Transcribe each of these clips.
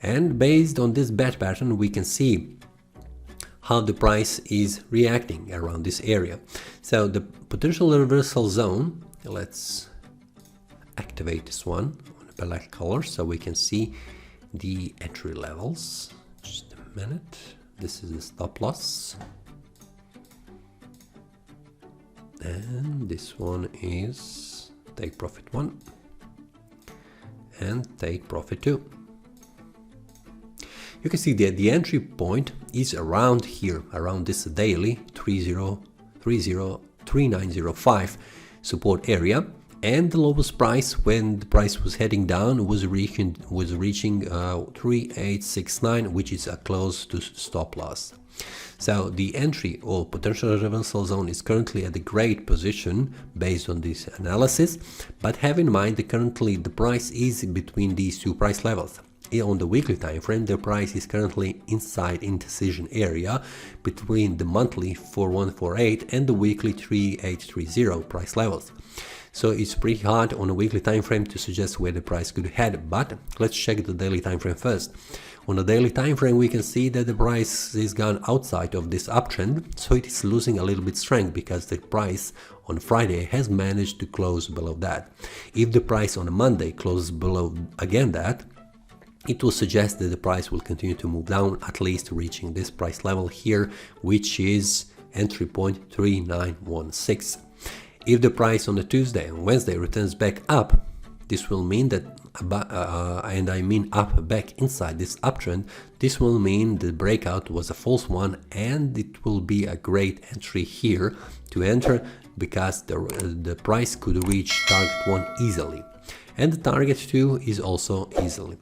And based on this bad pattern, we can see how the price is reacting around this area. So the potential reversal zone, let's activate this one on a black color so we can see the entry levels. Just a minute. This is the stop loss. And this one is take profit 1 and take profit 2. You can see that the entry point is around here, around this daily 3905 support area, and the lowest price when the price was heading down was reaching 3869, which is close to stop loss. So the entry or potential reversal zone is currently at a great position based on this analysis, but have in mind that currently the price is between these two price levels. On the weekly time frame, the price is currently inside indecision area between the monthly 4148 and the weekly 3830 price levels. So it's pretty hard on a weekly time frame to suggest where the price could head, but let's check the daily time frame first. On the daily time frame, we can see that the price is gone outside of this uptrend, so it is losing a little bit strength because the price on Friday has managed to close below that. If the price on a Monday closes below again that, it will suggest that the price will continue to move down, at least reaching this price level here, which is entry point 3916. If the price on the Tuesday and Wednesday returns back up, this will mean that, and I mean up back inside this uptrend, this will mean the breakout was a false one, and it will be a great entry here to enter because the price could reach target 1 easily. And the target 2 is also easily.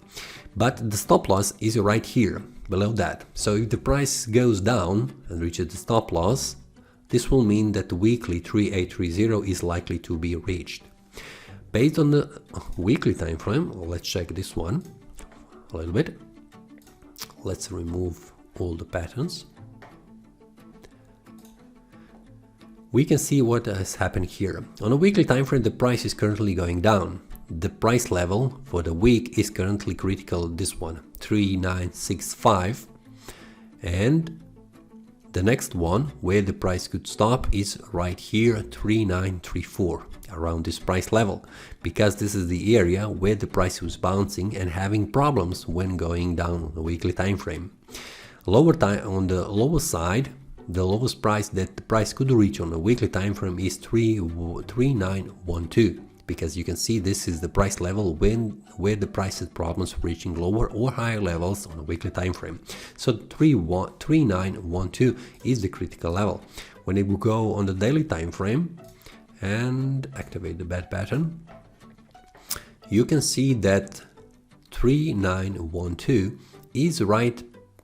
But the stop loss is right here, below that. So if the price goes down and reaches the stop loss, this will mean that the weekly 3830 is likely to be reached. Based on the weekly time frame, let's check this one a little bit. Let's remove all the patterns. We can see what has happened here. On a weekly time frame, the price is currently going down. The price level for the week is currently critical, this one, 3965, and the next one where the price could stop is right here, 3934, around this price level, because this is the area where the price was bouncing and having problems when going down on the weekly time frame. On the lower side, the lowest price that the price could reach on a weekly time frame is 3912. Because you can see this is the price level where the price has problems reaching lower or higher levels on a weekly time frame. So 3912 is the critical level. When it will go on the daily time frame and activate the bad pattern, you can see that 3912 is right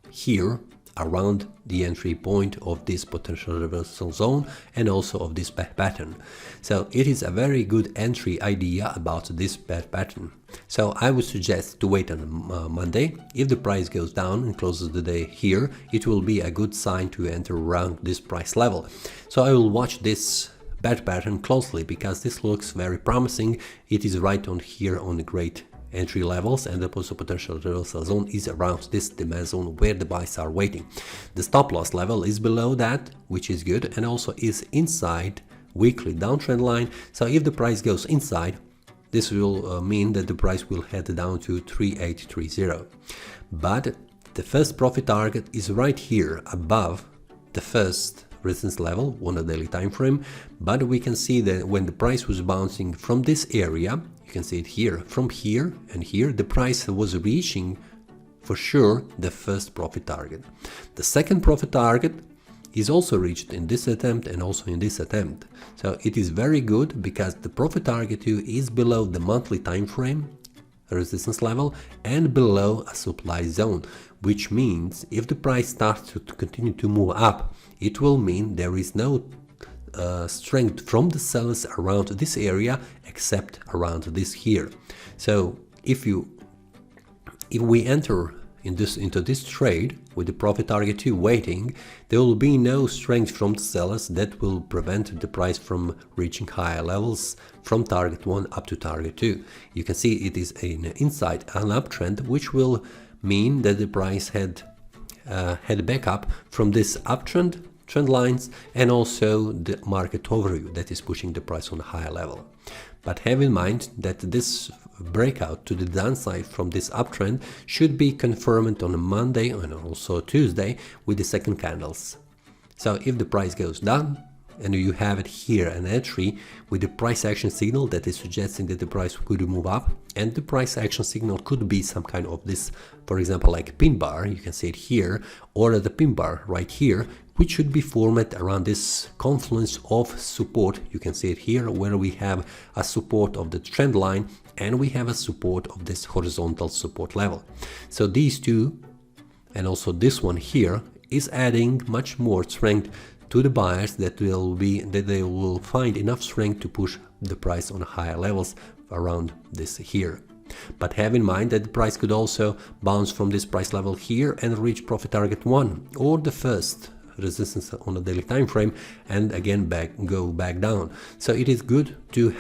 here around the entry point of this potential reversal zone and also of this bad pattern. So it is a very good entry idea about this bad pattern. So I would suggest to wait on Monday. If the price goes down and closes the day here, it will be a good sign to enter around this price level. So I will watch this bad pattern closely because this looks very promising. It is right on here on the great entry levels, and the potential reversal zone is around this demand zone where the buys are waiting. The stop loss level is below that, which is good, and also is inside weekly downtrend line. So if the price goes inside, this will mean that the price will head down to 3830. But the first profit target is right here above the first resistance level on a daily time frame. But we can see that when the price was bouncing from this area, you can see it here, from here and here, the price was reaching for sure the first profit target. The second profit target is also reached in this attempt and also in this attempt. So it is very good because the profit target 2 is below the monthly time frame resistance level and below a supply zone, which means if the price starts to continue to move up, it will mean there is no strength from the sellers around this area except around this here. So if we enter into this trade with the profit target 2 waiting, there will be no strength from the sellers that will prevent the price from reaching higher levels from target 1 up to target 2. You can see it is an inside an uptrend which will mean that the price had backup from this uptrend trend lines and also the market overview that is pushing the price on a higher level. But have in mind that this breakout to the downside from this uptrend should be confirmed on a Monday and also Tuesday with the second candles. So if the price goes down and you have it here an entry with the price action signal that is suggesting that the price could move up, and the price action signal could be some kind of this, for example, like a pin bar, you can see it here, or the pin bar right here, which should be formed around this confluence of support. You can see it here where we have a support of the trend line and we have a support of this horizontal support level. So these two and also this one here is adding much more strength to the buyers that they will find enough strength to push the price on higher levels around this here. But have in mind that the price could also bounce from this price level here and reach profit target 1 or the first resistance on the daily time frame and again go back down. So it is good to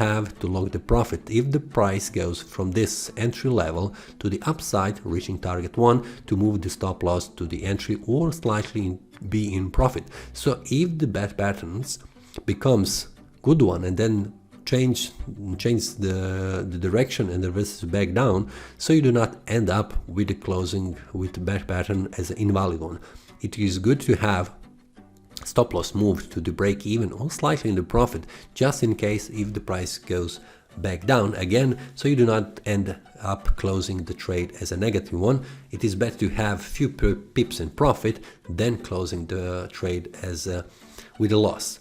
lock the profit if the price goes from this entry level to the upside, reaching target 1, to move the stop loss to the entry or slightly be in profit. So if the bad patterns becomes good one and then change the direction and the risk back down, so you do not end up with the closing with the bad pattern as an invalid one. It is good to have stop loss moved to the break even or slightly in the profit, just in case if the price goes back down again, so you do not end up closing the trade as a negative one. It is better to have few pips in profit than closing the trade as with a loss.